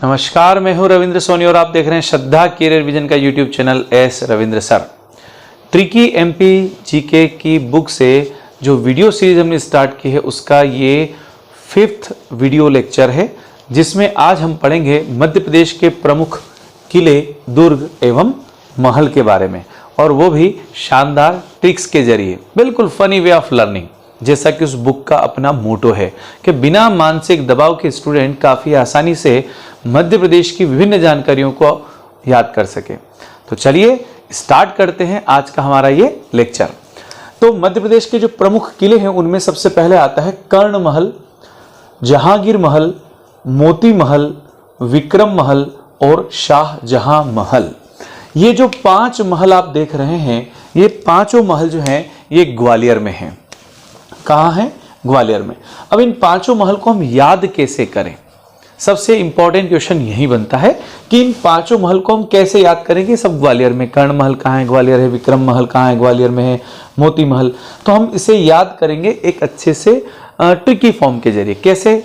नमस्कार, मैं हूं रविंद्र सोनी और आप देख रहे हैं श्रद्धा कैरियर विजन का YouTube channel S Ravindra sir. Tricky MP GK की बुक से जो वीडियो सीरीज हमने स्टार्ट की है उसका ये 5th वीडियो लेक्चर है, जिसमें आज हम पढ़ेंगे मध्य प्रदेश के प्रमुख किले, दुर्ग एवं महल के बारे में, और वो भी शानदार ट्रिक्स के जरिए, बिल्कुल फनी वे ऑफ लर्निंग, जैसा कि उस बुक का अपना मोटो है कि बिना मानसिक दबाव के स्टूडेंट काफ़ी आसानी से मध्य प्रदेश की विभिन्न जानकारियों को याद कर सके। तो चलिए स्टार्ट करते हैं आज का हमारा ये लेक्चर। तो मध्य प्रदेश के जो प्रमुख किले हैं उनमें सबसे पहले आता है कर्ण महल, जहांगीर महल, मोती महल, विक्रम महल और शाहजहां महल। ये जो 5 महल आप देख रहे हैं, ये पांचों महल जो हैं ये ग्वालियर में हैं। कहाँ है? ग्वालियर में। अब इन 5 महल को हम याद कैसे करें? सबसे इंपॉर्टेंट क्वेश्चन यही बनता है कि इन 5 महल को हम कैसे याद करेंगे। सब ग्वालियर में, कर्ण महल कहाँ है? ग्वालियर है। विक्रम महल कहाँ है? ग्वालियर में है। मोती महल। तो हम इसे याद करेंगे एक अच्छे से ट्रिकी फॉर्म के जरिए। कैसे?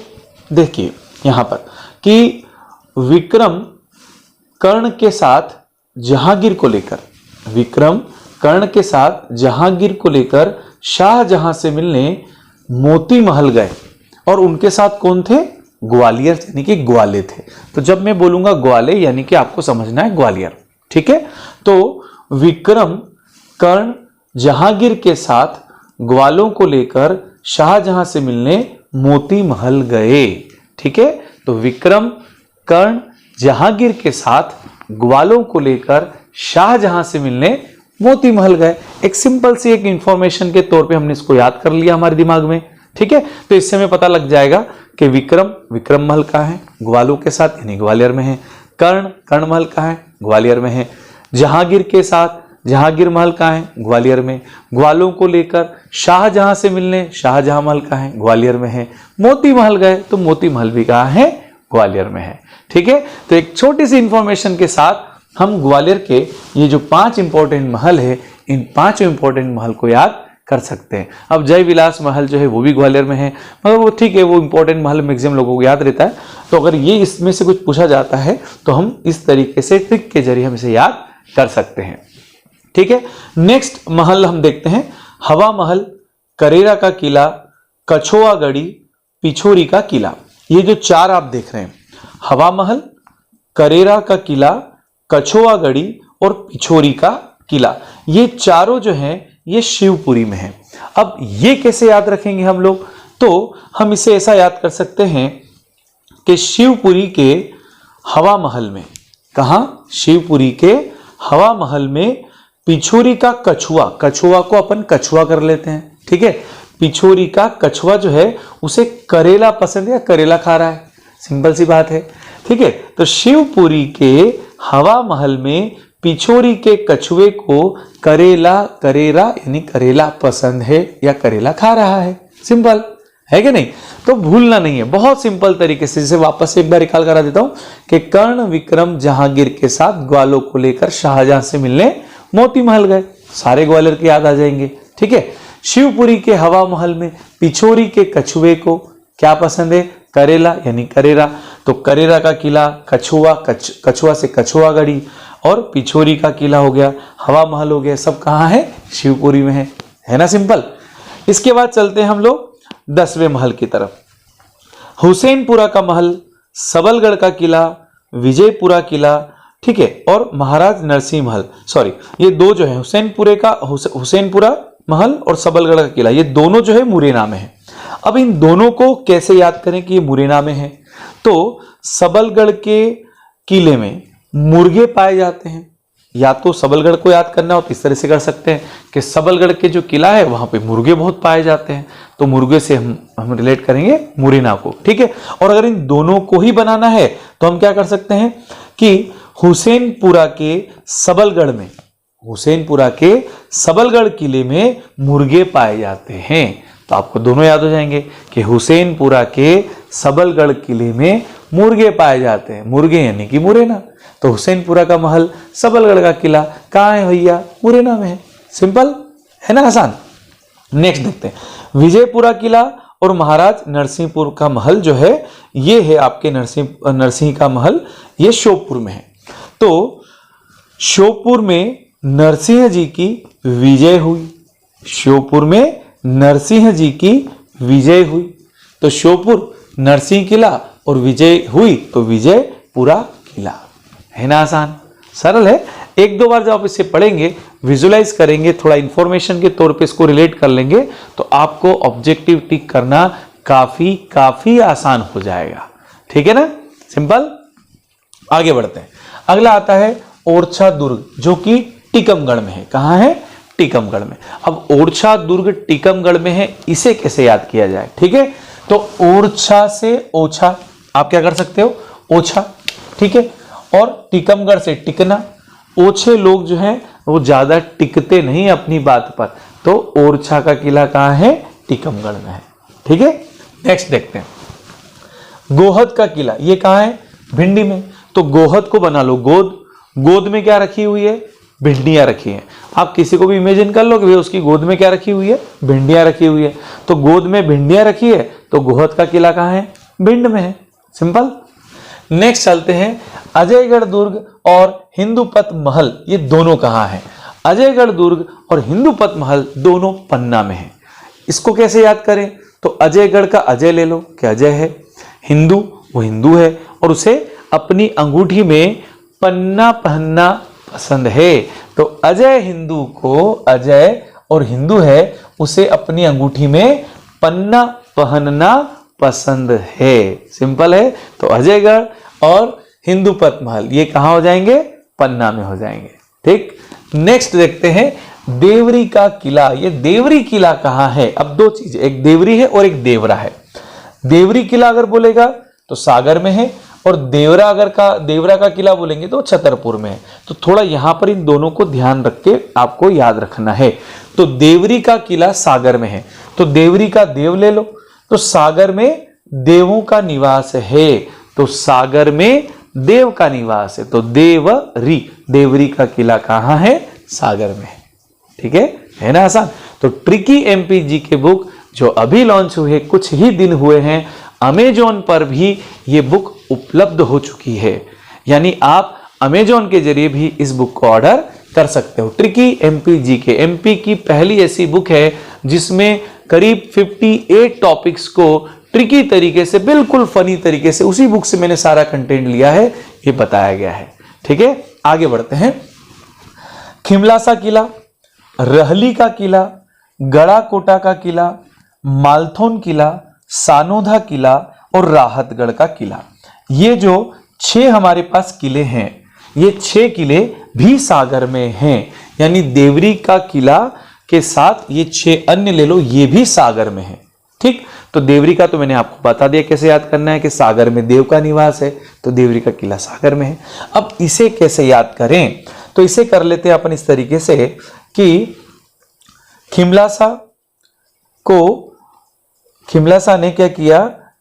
देखिए यहाँ पर कि विक्रम कर्ण के साथ जहांगीर को लेकर, विक्रम कर्ण के साथ जहांगीर को लेकर शाहजहां से मिलने मोती महल गए, और उनके साथ कौन थे? ग्वालियर, यानी कि ग्वाले थे। तो जब मैं बोलूंगा ग्वाले, यानी कि आपको समझना है ग्वालियर। ठीक है? तो विक्रम कर्ण जहांगीर के साथ ग्वालों को लेकर शाहजहां से मिलने मोती महल गए। ठीक है? तो विक्रम कर्ण जहांगीर के साथ ग्वालों को लेकर शाहजहां से मिलने मोती महल गए। एक सिंपल सी एक इंफॉर्मेशन के तौर पे हमने इसको याद कर लिया हमारे दिमाग में। ठीक है? तो इससे हमें पता लग जाएगा कि विक्रम महल कहाँ है? ग्वालों के साथ, यानी ग्वालियर में है। कर्ण महल कहाँ है? ग्वालियर में है। जहांगीर के साथ जहांगीर महल कहाँ है? ग्वालियर में। ग्वालों को लेकर शाहजहां से मिलने शाहजहां महल कहाँ है? ग्वालियर में है। मोती महल गए तो मोती महल भी कहाँ है? ग्वालियर में है। ठीक है? तो एक छोटी सी इंफॉर्मेशन के साथ हम ग्वालियर के ये जो 5 इंपॉर्टेंट महल है, इन 5 इंपॉर्टेंट महल को याद कर सकते हैं। अब जय विलास महल जो है वो भी ग्वालियर में है, मगर वो ठीक है, वो इंपॉर्टेंट महल मैक्सिमम लोगों को याद रहता है। तो अगर ये इसमें से कुछ पूछा जाता है तो हम इस तरीके से ट्रिक के जरिए हम इसे याद कर सकते हैं। ठीक है? नेक्स्ट महल हम देखते हैं, हवा महल, करेरा का किला, कछोआगढ़ी, पिछोरी का किला। ये जो 4 आप देख रहे हैं, हवा महल, करेरा का किला, कछोआगढ़ी और पिछोरी का किला, ये चारों जो हैं ये शिवपुरी में है। अब ये कैसे याद रखेंगे हम लोग? तो हम इसे ऐसा याद कर सकते हैं कि शिवपुरी के हवा महल में, कहां? शिवपुरी के हवा महल में पिछोरी का कछुआ, कछुआ को अपन कछुआ कर लेते हैं। ठीक है? पिछोरी का कछुआ जो है उसे करेला पसंद है या करेला खा रहा है? सिंपल सी बात है। ठीक है? तो शिवपुरी के हवा महल में पिछोरी के कछुए को करेला यानी करेला पसंद है या करेला खा रहा है। सिंपल है कि नहीं? तो भूलना नहीं है, बहुत सिंपल तरीके से। जैसे वापस एक बार रिकॉल करा देता हूं कि कर्ण विक्रम जहांगीर के साथ ग्वालों को लेकर शाहजहां से मिलने मोती महल गए, सारे ग्वालियर के याद आ जाएंगे। ठीक है? शिवपुरी के हवा महल में पिछोरी के कछुए को क्या पसंद है? करेला यानी करेरा। तो करेरा का किला, कछुआ से कछोआगढ़ी, और पिछोरी का किला हो गया, हवा महल हो गया, सब कहाँ है? शिवपुरी में है ना? सिंपल। इसके बाद चलते हैं हम लोग 10वें महल की तरफ। हुसैनपुरा का महल, सबलगढ़ का किला, विजयपुरा किला, ठीक है, और महाराज नरसिंह महल। सॉरी, ये 2 जो है हुसैनपुरा महल और सबलगढ़ का किला, ये दोनों जो है मुरैना में है। अब इन दोनों को कैसे याद करें कि ये मुरैना में है? तो सबलगढ़ के किले में मुर्गे पाए जाते हैं। या तो सबलगढ़ को याद करना हो तो इस तरह से कर सकते हैं कि सबलगढ़ के जो किला है वहां पे मुर्गे बहुत पाए जाते हैं, तो मुर्गे से हम रिलेट करेंगे मुरैना को। ठीक है? और अगर इन दोनों को ही बनाना है तो हम क्या कर सकते हैं कि हुसैनपुरा के सबलगढ़ किले में मुर्गे पाए जाते हैं। तो आपको दोनों याद हो जाएंगे कि हुसैनपुरा के सबलगढ़ किले में मुर्गे पाए जाते हैं। मुर्गे यानी कि मुरैना। तो हुसैनपुरा का महल, सबलगढ़ का किला कहाँ है भैया? मुरैना में है। सिंपल है ना? आसान। नेक्स्ट देखते हैं, विजयपुरा किला और महाराज नरसिंहपुर का महल जो है ये है आपके नरसिंह का महल, ये श्योपुर में है। तो श्योपुर में नरसिंह जी की विजय हुई, श्योपुर में नरसिंह जी की विजय हुई। तो श्योपुर नरसिंह किला और विजय हुई तो विजयपुरा किला। है ना आसान, सरल है। एक दो बार जब आप इसे पढ़ेंगे, विजुलाइज करेंगे, थोड़ा इंफॉर्मेशन के तौर पे इसको रिलेट कर लेंगे तो आपको ऑब्जेक्टिव टिक करना काफी आसान हो जाएगा। ठीक है ना, सिंपल। आगे बढ़ते हैं। अगला आता है ओरछा दुर्ग, जो कि टीकमगढ़ में है। कहां है? टीकमगढ़ में। अब ओरछा दुर्ग टीकमगढ़ में है, इसे कैसे याद किया जाए? ठीक है, तो ओरछा से ओछा आप क्या कर सकते हो? ओछा। ठीक है, और टीकमगढ़ से टिकना। ओछे लोग जो हैं वो ज्यादा टिकते नहीं अपनी बात पर, तो ओरछा का किला कहां है? टीकमगढ़ में है। ठीक है, नेक्स्ट देखते हैं। गोहद का किला, ये कहां है? भिंडी में। तो गोहद को बना लो गोद। गोद में क्या रखी हुई है? भिंडियां रखी हैं। आप किसी को भी इमेजिन कर लो कि भैया उसकी गोद में क्या रखी हुई है? भिंडियां रखी हुई है। तो गोद में भिंडियां रखी है तो गोहद का किला कहां है? भिंड में है। सिंपल। नेक्स्ट चलते हैं, अजयगढ़ दुर्ग और हिंदूपत महल, ये दोनों कहां है? अजयगढ़ दुर्ग और हिंदूपत महल दोनों पन्ना में है। इसको कैसे याद करें? तो अजयगढ़ का अजय ले लो, क्या अजय है। हिंदू, वो हिंदू है और उसे अपनी अंगूठी में पन्ना पहनना पसंद है। तो अजय हिंदू को, अजय और हिंदू है, उसे अपनी अंगूठी में पन्ना पहनना पसंद है। सिंपल है। तो अजयगढ़ और हिंदूपत महल ये कहां हो जाएंगे? पन्ना में हो जाएंगे। ठीक। नेक्स्ट देखते हैं देवरी का किला। ये देवरी किला कहां है? अब दो चीजें, एक देवरी है और एक देवरा है। देवरी किला अगर बोलेगा तो सागर में है, और देवरा का किला बोलेंगे तो छतरपुर में है। तो थोड़ा यहां पर इन दोनों को ध्यान रख के आपको याद रखना है। तो देवरी का किला सागर में है, तो देवरी का देव ले लो। तो सागर में देवों का निवास है, तो सागर में देव का निवास है, तो देवरी का किला कहां है? सागर में। ठीक है ना आसान। तो ट्रिकी एमपी जीके बुक जो अभी लॉन्च हुए, कुछ ही दिन हुए हैं, अमेजॉन पर भी ये बुक उपलब्ध हो चुकी है। यानी आप अमेजॉन के जरिए भी इस बुक को ऑर्डर कर सकते हो। ट्रिकी एमपी जीके, एमपी की पहली ऐसी बुक है जिसमें करीब 58 टॉपिक्स को ट्रिकी तरीके से, बिल्कुल फनी तरीके से, उसी बुक से मैंने सारा कंटेंट लिया है, ये बताया गया है। ठीक है, आगे बढ़ते हैं। खिमलासा किला, रहली का किला, गड़ाकोटा का किला, मालथोन किला, सानोधा किला और राहतगढ़ का किला, ये जो 6 हमारे पास किले हैं, ये 6 किले भी सागर में हैं। यानी देवरी का किला के साथ ये 6 अन्य ले लो, ये भी सागर में है। ठीक। तो देवरी का तो मैंने आपको बता दिया कैसे याद करना है कि सागर में देव का निवास है, तो देवरी का किला सागर में है। अब इसे कैसे याद करें? तो इसे कर लेते हैं अपन इस तरीके से कि खिमलासा ने क्या किया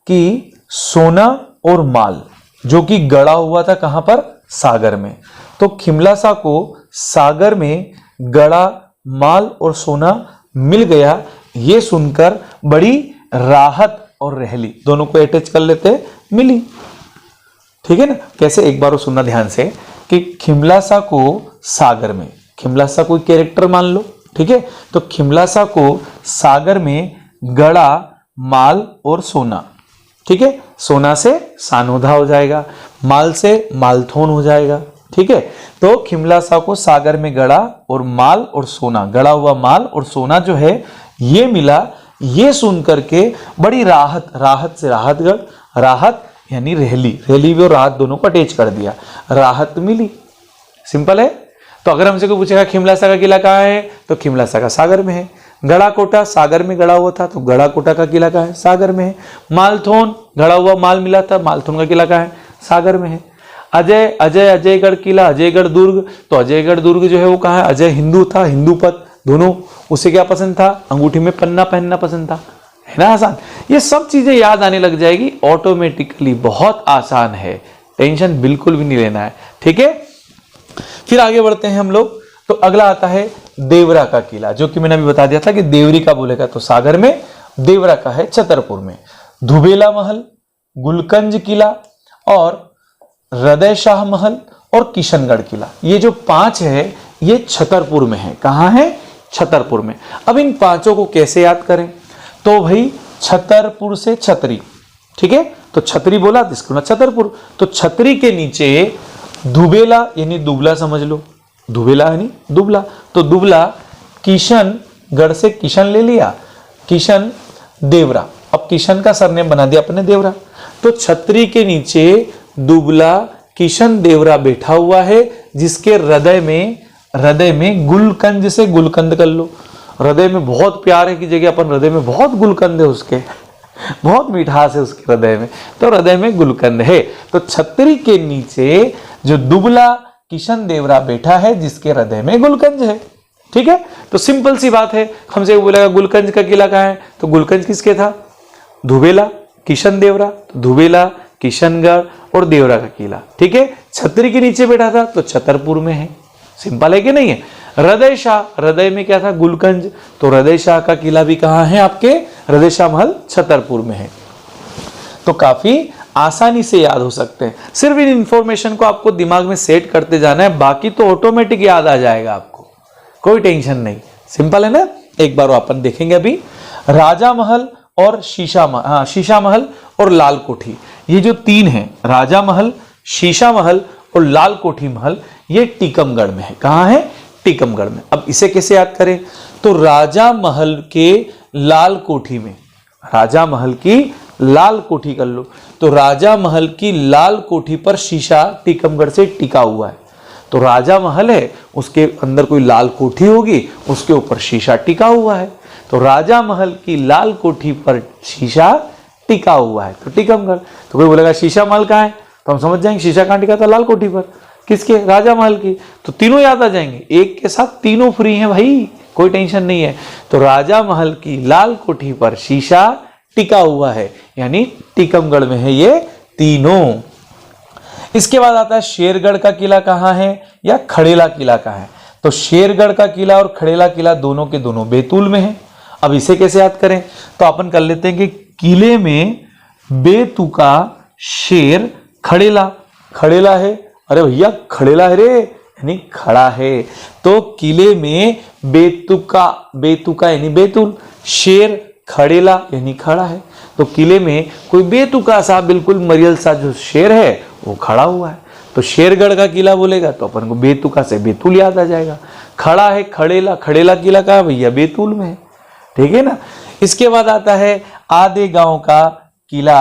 कि सोना और माल जो कि गड़ा हुआ था कहां पर? सागर में। तो खिमलासा को सागर में गड़ा माल और सोना मिल गया, ये सुनकर बड़ी राहत और रहली, दोनों को अटैच कर लेते, मिली। ठीक है ना। कैसे? एक बार वो सुनना ध्यान से कि खिमलासा को सागर में, खिमलासा कोई कैरेक्टर मान लो। ठीक है, तो खिमलासा को सागर में गड़ा माल और सोना। ठीक है, सोना से सानोधा हो जाएगा, माल से मालथोन हो जाएगा। ठीक है, तो खिमलासा को सागर में गड़ा और माल और सोना, गड़ा हुआ माल और सोना जो है ये मिला, ये सुन करके बड़ी राहत से राहतगढ़, राहत यानी रहली भी और राहत दोनों को अटैच कर दिया, राहत मिली। सिंपल है। तो अगर हमसे कोई पूछेगा खिमलासा का किला कहाँ है, तो खिमलासा का सागर में है। गड़ाकोटा सागर में गड़ा हुआ था, तो गड़ाकोटा का किला कहाँ है? सागर में है। मालथोन गड़ा हुआ माल मिला था, मालथोन का किला कहाँ है? सागर में है। अजयगढ़ किला, अजयगढ़ दुर्ग, तो अजयगढ़ दुर्ग जो है वो कहाँ है? अजय हिंदू था, हिंदूपत दोनों, उसे क्या पसंद था? अंगूठी में पन्ना पहनना पसंद था। है ना आसान। ये सब चीजें याद आने लग जाएगी ऑटोमेटिकली, बहुत आसान है, टेंशन बिल्कुल भी नहीं लेना है। ठीक है, फिर आगे बढ़ते हैं हम लोग। तो अगला आता है देवरा का किला, जो कि मैंने अभी बता दिया था कि देवरी का बोलेगा तो सागर में देवरा का है छतरपुर में। धुबेला महल, गुलकंज किला और हृदय शाह महल और किशनगढ़ किला, ये जो 5 है ये छतरपुर में है। कहां है? छतरपुर में। अब इन 5 को कैसे याद करें? तो भाई छतरपुर से छतरी, ठीक है, तो छतरी बोला तो इसको ना छतरपुर, तो छतरी के नीचे दुबेला यानी दुबला समझ लो, दुबेला यानी दुबला, तो दुबला, किशनगढ़ से किशन ले लिया, किशन देवरा, अब किशन का सरनेम बना दिया अपने देवरा, तो छतरी के नीचे दुबला किशन देवरा बैठा हुआ है, जिसके हृदय में गुलकंद से गुलकंद कर लो, हृदय में बहुत प्यार है की जगह अपन हृदय में बहुत गुलकंद है, उसके बहुत मिठास है उसके हृदय में, तो हृदय में गुलकंद है। तो छतरी के नीचे जो दुबला किशन देवरा बैठा है, जिसके हृदय में गुलकंद है। ठीक है, तो सिंपल सी बात है, हमसे बोलेगा गुलकंद का किला कहाँ है, तो गुलकंद किसके था? धुबेला किशन देवरा, तो धुबेला किशनगढ़ और देवरा का किला। ठीक है, छतरी के नीचे बैठा था तो छतरपुर में है। सिंपल है कि नहीं है? हृदय शाह, हृदय में क्या था? गुलकंज, तो हृदय शाह का किला भी कहां है? आपके हृदय शाह महल छतरपुर में है। तो काफी आसानी से याद हो सकते हैं, सिर्फ इन इंफॉर्मेशन को आपको दिमाग में सेट करते जाना है, बाकी तो ऑटोमेटिक याद आ जाएगा आपको, कोई टेंशन नहीं। सिंपल है ना? एक बार अपन देखेंगे अभी। राजा महल और शीशा महल और लाल कोठी, ये जो 3 हैं, राजा महल, शीशा महल और लाल कोठी महल, ये टीकमगढ़ में है। कहां है? टीकमगढ़ में। अब इसे कैसे याद करें? तो राजा महल के लाल कोठी में, राजा महल की लाल कोठी कर लो, तो राजा महल की लाल कोठी पर शीशा टीकमगढ़ से टिका हुआ है, तो राजा महल है, उसके अंदर कोई लाल कोठी होगी, उसके ऊपर शीशा टिका हुआ है, तो राजा महल की लाल कोठी पर शीशा टिका हुआ है, तो टीकमगढ़। तो कोई बोलेगा शीशा महल कहाँ है, तो हम समझ जाएंगे शीशा कहाँ टिका था? लाल कोठी पर। किसके? राजा महल की। तो तीनों याद आ जाएंगे, एक के साथ तीनों फ्री हैं भाई, कोई टेंशन नहीं है। तो राजा महल की लाल कोठी पर शीशा टिका हुआ है, यानी टीकमगढ़ में है ये तीनों। इसके बाद आता है शेरगढ़ का किला कहां है या खड़ेला किला कहां है? तो शेरगढ़ का किला और खड़ेला किला दोनों के दोनों बैतूल में है। अब इसे कैसे याद करें? तो अपन कर लेते हैं कि किले में बेतुका शेर खड़ेला, खड़ेला है, अरे भैया खड़ेला है रे, यानी खड़ा है, तो किले में बेतुका यानी बैतूल, शेर खड़ेला यानी खड़ा है, तो किले में कोई बेतुका सा बिल्कुल मरियल सा जो शेर है वो खड़ा हुआ है, तो शेरगढ़ का किला बोलेगा तो अपन को बेतुका से बैतूल याद आ जाएगा। खड़ा है खड़ेला, खड़ेला किला कहाँ भैया? बैतूल में है। ठीक है ना? इसके बाद आता है आधे गांव का किला।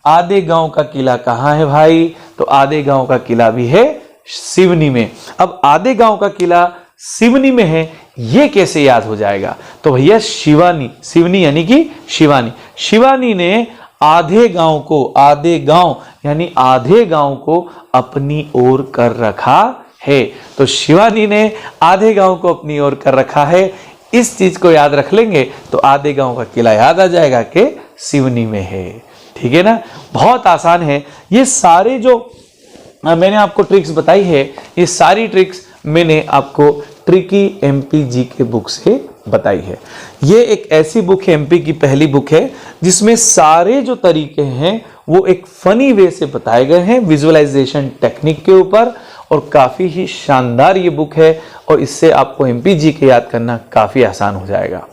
आधे गांव का किला कहाँ है भाई? तो आधे गांव का किला भी है सिवनी में। अब आधे गांव का किला सिवनी में है, ये कैसे याद हो जाएगा? तो भैया शिवानी, सिवनी यानी कि शिवानी, शिवानी ने आधे गांव को, आधे गांव यानी आधे गांव को अपनी ओर कर रखा है, तो शिवानी ने आधे गांव को अपनी ओर कर रखा है। इस चीज को याद रख लेंगे तो आधे गांव का किला याद आ जाएगा कि सिवनी में है। ठीक है ना? बहुत आसान है। ये सारे जो मैंने आपको ट्रिक्स बताई है, ये सारी ट्रिक्स मैंने आपको ट्रिकी एमपी जी के बुक से बताई है। ये एक ऐसी बुक है, एमपी की पहली बुक है, जिसमें सारे जो तरीके हैं वो एक फनी वे से बताए गए हैं, विजुअलाइजेशन टेक्निक के ऊपर, और काफ़ी ही शानदार ये बुक है, और इससे आपको एमपी जी के याद करना काफ़ी आसान हो जाएगा।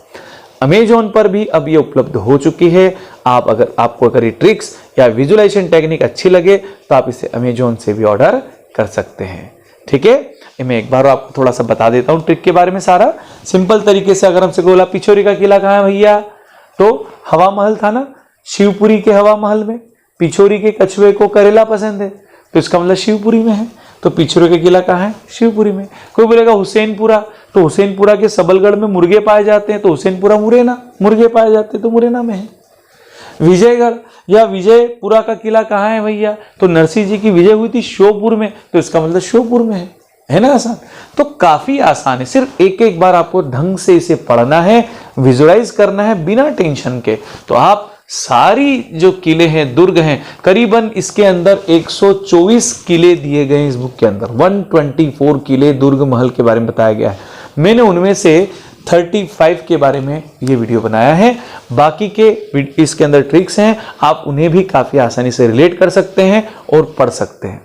अमेजोन पर भी अब ये उपलब्ध हो चुकी है। आपको अगर ये ट्रिक्स या विजुअलाइजेशन टेक्निक अच्छी लगे तो आप इसे अमेजोन से भी ऑर्डर कर सकते हैं। ठीक है, मैं एक बार आपको थोड़ा सा बता देता हूँ ट्रिक के बारे में सारा सिंपल तरीके से। अगर हमसे बोला पिछोरी का किला कहाँ है भैया, तो हवा महल था ना, शिवपुरी के हवा महल में। पिछोरी के कछुए को करेला पसंद है, तो इसका मतलब शिवपुरी में है, तो पिछोरी का किला कहाँ है? शिवपुरी में। कोई बोलेगा हुसैनपुरा, तो हुसैनपुरा के सबलगढ़ में मुर्गे पाए जाते हैं, तो हुसैनपुरा मुरैना, मुर्गे पाए जाते हैं तो मुरैना में है। विजयगढ़ या विजयपुरा का किला कहाँ है भैया, तो नरसिंह जी की विजय हुई थी श्योपुर में, तो इसका मतलब श्योपुर में है ना? आसान, तो काफी आसान है। सिर्फ एक एक बार आपको ढंग से इसे पढ़ना है, विजुअलाइज करना है बिना टेंशन के, तो आप सारी जो किले हैं, दुर्ग हैं, करीबन इसके अंदर 124 किले दिए गए हैं इस बुक के अंदर। 124 किले दुर्ग महल के बारे में बताया गया है। मैंने उनमें से 35 के बारे में ये वीडियो बनाया है। बाकी के इसके अंदर ट्रिक्स हैं, आप उन्हें भी काफ़ी आसानी से रिलेट कर सकते हैं और पढ़ सकते हैं।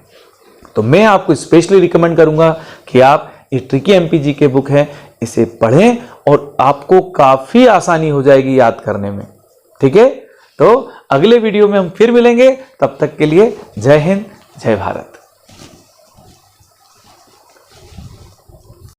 तो मैं आपको स्पेशली रिकमेंड करूंगा कि आप ये ट्रिकी एमपीजी के बुक है, इसे पढ़ें और आपको काफ़ी आसानी हो जाएगी याद करने में। ठीक है, तो अगले वीडियो में हम फिर मिलेंगे। तब तक के लिए जय हिंद, जय भारत।